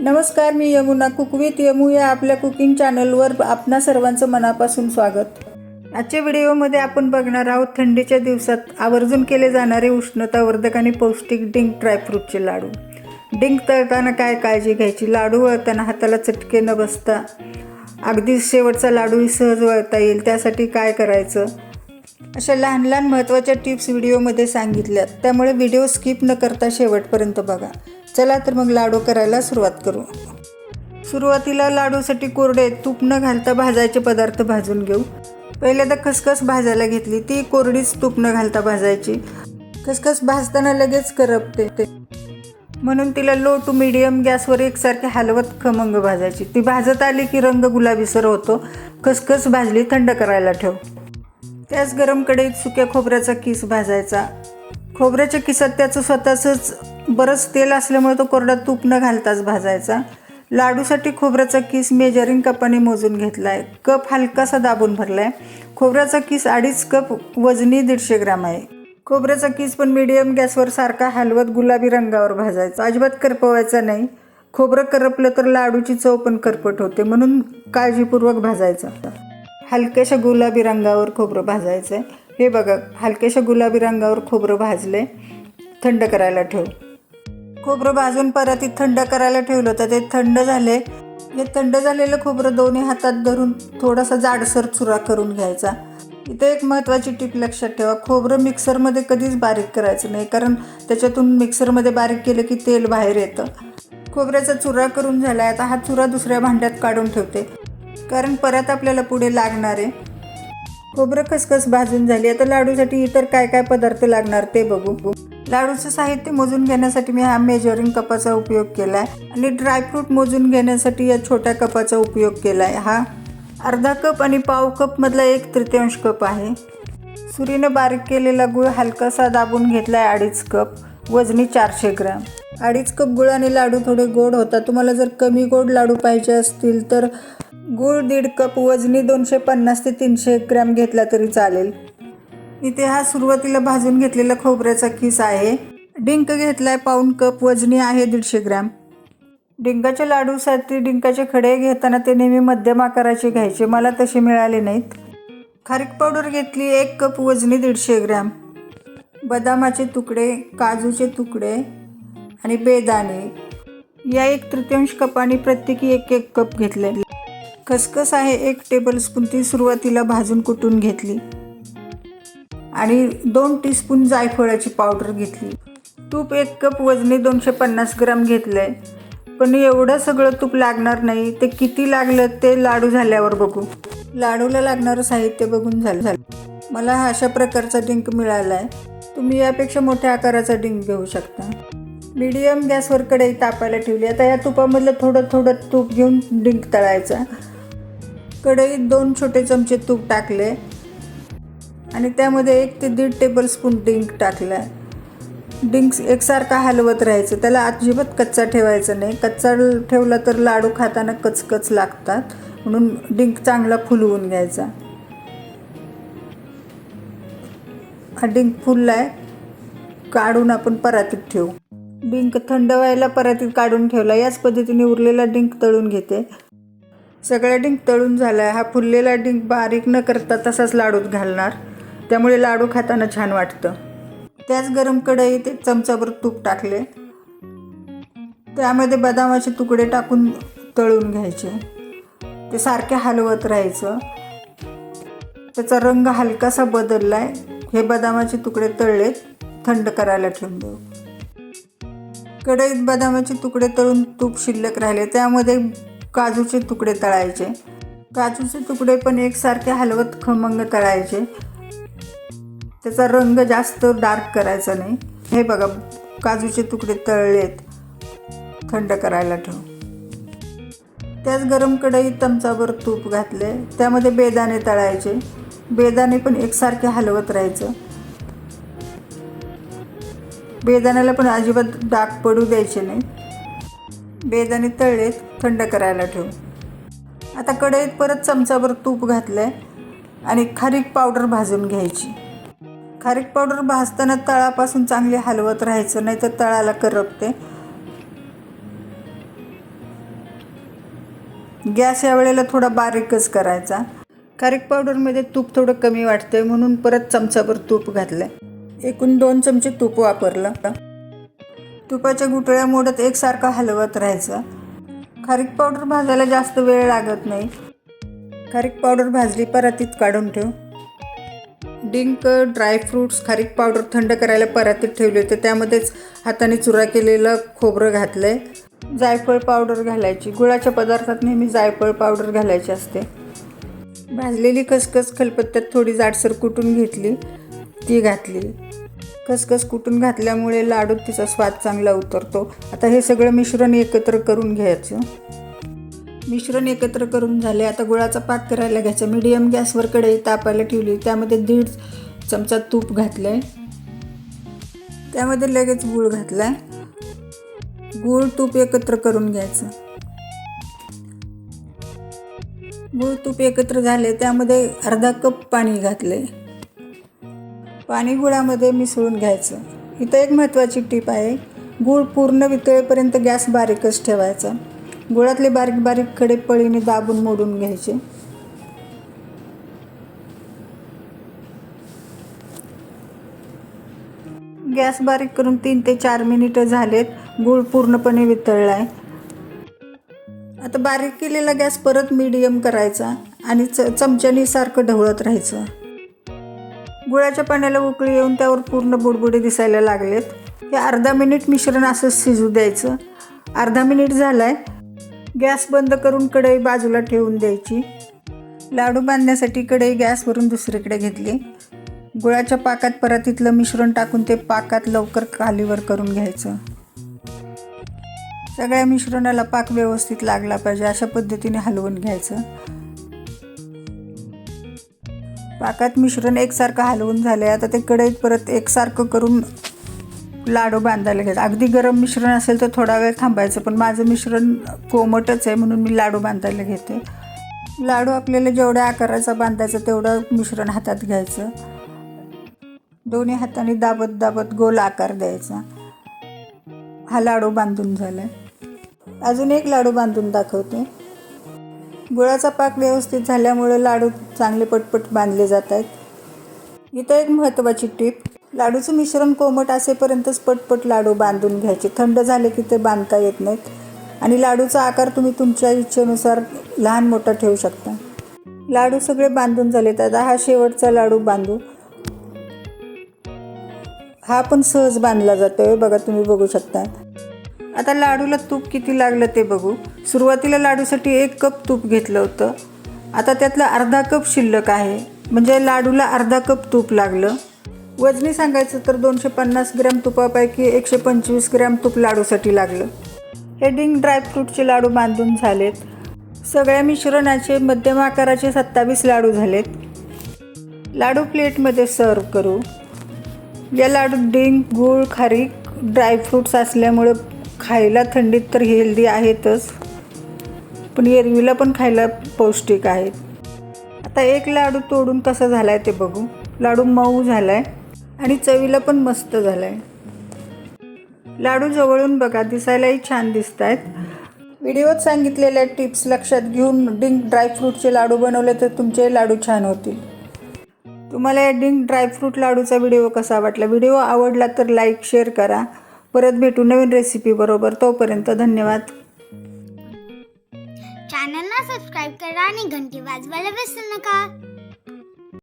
नमस्कार, मी Yamuna cook with Yamu या आपल्या कुकिंग चॅनलवर आपणा सर्वांचं मनापासून स्वागत. आजच्या व्हिडिओमध्ये आपण बघणार आहोत थंडीच्या दिवसात आवर्जून केले जाणारे उष्णतावर्धक आणि पौष्टिक डिंक ड्रायफ्रूटचे लाडू. डिंक तळताना काय काळजी घ्यायची, लाडू वळताना हाताला चटके न बसता अगदी शेवटचा लाडूही सहज वळता येईल त्यासाठी काय करायचं, अशा लहान लहान महत्त्वाच्या टिप्स व्हिडिओमध्ये सांगितल्यात. त्यामुळे व्हिडिओ स्किप न करता शेवटपर्यंत बघा. चला तर मग लाडू करायला सुरुवात करू. सुरुवातीला लाडूसाठी कोरडे तूप न घालता भाजायचे पदार्थ भाजून घेऊ. पहिल्यांदा खसखस भाजायला घेतली, ती कोरडीच तूप न घालता भाजायची. खसखस भाजताना लगेच करपते, म्हणून तिला लो टू मीडियम गॅसवर एकसारखे हलवत खमंग भाजायची. ती भाजत आली की रंग गुलाबीसर होतो. खसखस भाजली, थंड करायला ठेव. त्याच गरम कढईत सुक्या खोबऱ्याचा किस भाजायचा. खोबऱ्याच्या किसात त्याचं स्वतःचंच बरंच तेल असल्यामुळे तो कोरडा तूप न घालताच भाजायचा. लाडूसाठी खोबऱ्याचा किस मेजरिंग कपाने मोजून घेतला आहे. कप हलकासा दाबून भरला आहे. खोबऱ्याचा किस 2.5 कप, वजनी 150 ग्राम आहे. खोबऱ्याचा किस पण मीडियम गॅसवर सारखा हलवत गुलाबी रंगावर भाजायचा. अजिबात करपवायचा नाही. खोबरं करपलं तर लाडूची चव पण करपट होते, म्हणून काळजीपूर्वक भाजायचं. हलक्याशा गुलाबी रंगावर खोबरं भाजायचं आहे. हे बघा, हलक्याशा गुलाबी रंगावर खोबरं भाजले. थंड करायला ठेव. खोबरं भाजून परातीत थंड करायला ठेवलं तर ते थंड झाले. हे थंड झालेलं खोबरं दोन्ही हातात धरून थोडासा जाडसर चुरा करून घ्यायचा. इथे एक महत्त्वाची टीप लक्षात ठेवा, खोबरं मिक्सरमध्ये कधीच बारीक करायचं नाही, कारण त्याच्यातून मिक्सरमध्ये बारीक केलं की तेल बाहेर येतं. खोबऱ्याचा चुरा करून झाला. आता हा चुरा दुसऱ्या भांड्यात काढून ठेवते, कारण परत आपल्याला पुढे लागणार आहे. खोबरं खसखस भाजून झाली. आता लाडूसाठी इतर काय काय पदार्थ लागणार ते बघू. लाडूचं साहित्य मोजून घेण्यासाठी मी हा मेजरिंग कपाचा उपयोग केला आहे आणि ड्रायफ्रूट मोजून घेण्यासाठी या छोट्या कपाचा उपयोग केला आहे. हा अर्धा कप आणि पाव कपमधला 1/3 कप आहे. सुरीनं बारीक केलेला गूळ हलकासा दाबून घेतला आहे 2.5 कप, वजनी 400 ग्राम. 2.5 कप गुळाने लाडू थोडे गोड होतात. तुम्हाला जर कमी गोड लाडू पाहिजे असतील तर गूळ 1.5 कप, वजनी 250 ते 300 ग्रॅम घेतला तरी चालेल. इथे हा सुरुवातीला भाजून घेतलेला खोबऱ्याचा किस आहे. डिंक घेतलाय 1/4 कप, वजनी आहे 150 ग्रॅम. डिंकाच्या लाडूसाठी डिंकाचे खडे घेताना ते नेहमी मध्यम आकाराचे घ्यायचे. मला तसे मिळाले नाहीत. खारीक पावडर घेतली 1 कप, वजनी 150 ग्रॅम. बदामाचे तुकडे, काजूचे तुकडे आणि बेदाणे या 1/3 कपाने प्रत्येकी 1-1 कप घेतले. खसखस आहे 1 टेबलस्पून, ती सुरुवातीला भाजून कुटून घेतली. आणि 2 टीस्पून जायफळाची पावडर घेतली. तूप 1 कप, वजनी 250 ग्राम घेतलं आहे. पण एवढं सगळं तूप लागणार नाही. ते किती लागलं ते लाडू झाल्यावर बघू. लाडूला लागणारं साहित्य बघून झालं. मला हा अशा प्रकारचा डिंक मिळाला आहे. तुम्ही यापेक्षा मोठ्या आकाराचा डिंक घेऊ शकता. मीडियम गॅसवर कढई तापायला ठेवली. आता या तुपामधलं थोडं थोडं तूप घेऊन डिंक तळायचा. कढईत 2 छोटे चमचे तूप टाकले आणि त्यामध्ये 1 ते 1.5 टेबलस्पून डिंक टाकला. डिंक एकसारखा हलवत राहायचं. त्याला अजिबात कच्चा ठेवायचा नाही. कच्चा ठेवला तर लाडू खाताना कचकच लागतात, म्हणून डिंक चांगला फुलवून घ्यायचा. हा डिंक फुलला आहे, काढून आपण परातीत ठेवू. डिंक थंड व्हायला परातीत काढून ठेवला. याच पद्धतीने उरलेला डिंक तळून घेते. सगळा डिंक तळून झाला आहे. हा फुललेला डिंक बारीक न करता तसाच लाडूत घालणार, त्यामुळे लाडू खाताना छान वाटतं. त्याच गरम कढईत 1 चमचाभर तूप टाकले. त्यामध्ये बदामाचे तुकडे टाकून तळून घ्यायचे. ते सारखे हलवत राहायचं. त्याचा रंग हलकासा बदलला आहे. हे बदामाचे तुकडे तळलेत, थंड करायला ठेवून देऊ. कढईत बदामाचे तुकडे तळून तूप शिल्लक राहिले. त्यामध्ये काजूचे तुकडे तळायचे. काजूचे तुकडे पण एकसारखे हलवत खमंग तळायचे. त्याचा रंग जास्त डार्क करायचा नाही. हे बघा, काजूचे तुकडे तळलेत, थंड करायला ठेव. त्याच गरम कढईत चमचाभर तूप घातले. त्यामध्ये बेदाणे तळायचे. बेदाणे पण एकसारखे हलवत राहायचं. बेदाण्याला पण अजिबात डाग पडू द्यायचे नाही. बेदाणे तळलेत, थंड करायला ठेव. आता कढईत परत चमचाभर तूप घातलं आणि खारीक पावडर भाजून घ्यायची. खारीक पावडर भाजताना तळापासून चांगले हलवत राहायचं, नाही तर तळाला करपते. गॅस यावेळेला थोडा बारीकच करायचा. खारीक पावडरमध्ये तूप थोडं कमी वाटतंय म्हणून परत चमचाभर तूप घातलं. एकूण 2 चमचे तूप वापरलं. तुपाच्या गुठळ्या मोडत एकसारखं हलवत राहायचं. खारीक पावडर भाजायला जास्त वेळ लागत नाही. खारीक पावडर भाजली परातीत काढून ठेव. डिंक, ड्रायफ्रूट्स, खारीक पावडर थंड करायला परातीत ठेवले होते. त्यामध्येच हाताने चुरा केलेलं खोबरं घातलं आहे. जायफळ पावडर घालायची. गुळाच्या पदार्थात नेहमी जायफळ पावडर घालायची असते. भाजलेली खसखस खलबत्त्यात थोडी जाडसर कुटून घेतली, ती घातली. खसखस कुटून घातल्यामुळे लाडूत तिचा स्वाद चांगला उतरतो. आता हे सगळं मिश्रण एकत्र करून घ्यायचं. मिश्रण एकत्र करून झाले. आता गुळाचा पाक करायला घ्यायचा. मीडियम गॅसवर कढई तापायला ठेवली. त्यामध्ये 1.5 चमचा तूप घातलं आहे. त्यामध्ये लगेच गूळ घातला आहे. गूळ तूप एकत्र करून घ्यायचं. गूळ तूप एकत्र झाले. त्यामध्ये अर्धा कप पाणी घातले. पाणी गुळामध्ये मिसळून घ्यायचं. इथं एक महत्त्वाची टीप आहे. गूळ पूर्ण वितळेपर्यंत गॅस बारीकच ठेवायचा. गुळातले बारीक बारीक खडे पळीने दाबून मोडून घ्यायचे. गॅस बारीक करून 3 ते 4 मिनिटं झालेत. गूळ पूर्णपणे वितळला आहे. आता बारीक केलेला गॅस परत मीडियम करायचा आणि चमच्याने सारखं ढवळत राहायचं. गुळाच्या पाण्याला उकळी येऊन त्यावर पूर्ण बुडबुडे दिसायला लागलेत. हे अर्धा मिनिट मिश्रण असंच शिजू द्यायचं. अर्धा मिनिट झाला आहे. गॅस बंद करून कढई बाजूला ठेवून द्यायची. लाडू बांधण्यासाठी कढई गॅसवरून दुसरीकडे घेतली. गुळाच्या पाकात परातीतलं मिश्रण टाकून ते पाकात लवकर खालीवर करून घ्यायचं. सगळ्या मिश्रणाला पाक व्यवस्थित लागला पाहिजे अशा पद्धतीने हलवून घ्यायचं. पाकात मिश्रण एकसारखं हलवून झालं आहे. आता ते कढईत परत एकसारखं करून लाडू बांधायला घ्यायचं. अगदी गरम मिश्रण असेल तर थोडा वेळ थांबायचं, पण माझं मिश्रण कोमटच आहे म्हणून मी लाडू बांधायला घेते. लाडू आपल्याला जेवढ्या आकाराचा बांधायचा तेवढं मिश्रण हातात घ्यायचं. दोन्ही हाताने दाबत दाबत गोल आकार द्यायचा. हा लाडू बांधून झाला आहे. अजून एक लाडू बांधून दाखवते. गुळाचा पाक व्यवस्थित झाल्यामुळे लाडू चांगले पटपट बांधले जात आहेत. इथं एक महत्त्वाची टीप. लाडूचं मिश्रण कोमट असेपर्यंतच पटपट लाडू बांधून घ्यायचे. थंड झाले की ते बांधता येत नाहीत. आणि लाडूचा आकार तुम्ही तुमच्या इच्छेनुसार लहान मोठा ठेवू शकता. लाडू सगळे बांधून झाले. आता हा शेवटचा लाडू बांधू. हा पण सहज बांधला जातोय. बघा, तुम्ही बघू शकता. आता लाडूला तूप किती लागलं ते बघू. सुरुवातीला लाडूसाठी 1 कप तूप घेतलं होतं. आता त्यातलं अर्धा कप शिल्लक आहे, म्हणजे लाडूला अर्धा कप तूप लागलं. वजनी सांगायचं तर 250 ग्रॅम तुपापैकी 125 ग्रॅम तूप लाडूसाठी लागलं. हे डिंक ड्रायफ्रूटचे लाडू बांधून झालेत. सगळ्या मिश्रणाचे मध्यम आकाराचे 27 लाडू झालेत. लाडू प्लेटमध्ये सर्व करू. या लाडूत डिंक, गूळ, खारीक, ड्रायफ्रूट्स असल्यामुळे खायला थंडीत तर हेल्दी आहेतच, पण एरवीला पण खायला पौष्टिक आहेत. आता एक लाडू तोडून कसा झाला आहे ते बघू. लाडू मऊ झाला आहे आणि चवीला पण मस्त झाला आहे. लाडू जवळून बघा, दिसायलाही छान दिसत आहेत. व्हिडिओत सांगितलेल्या टिप्स लक्षात घेऊन डिंक ड्रायफ्रूटचे लाडू बनवले तर तुमचे लाडू छान होतील. तुम्हाला या डिंक ड्रायफ्रूट लाडूचा व्हिडिओ कसा वाटला? व्हिडिओ आवडला तर लाईक, शेअर करा. परत भेटू नवीन रेसिपी बरोबर. तोपर्यंत धन्यवाद. चॅनलला सबस्क्राईब करा आणि घंटी वाजवायला विसरू नका.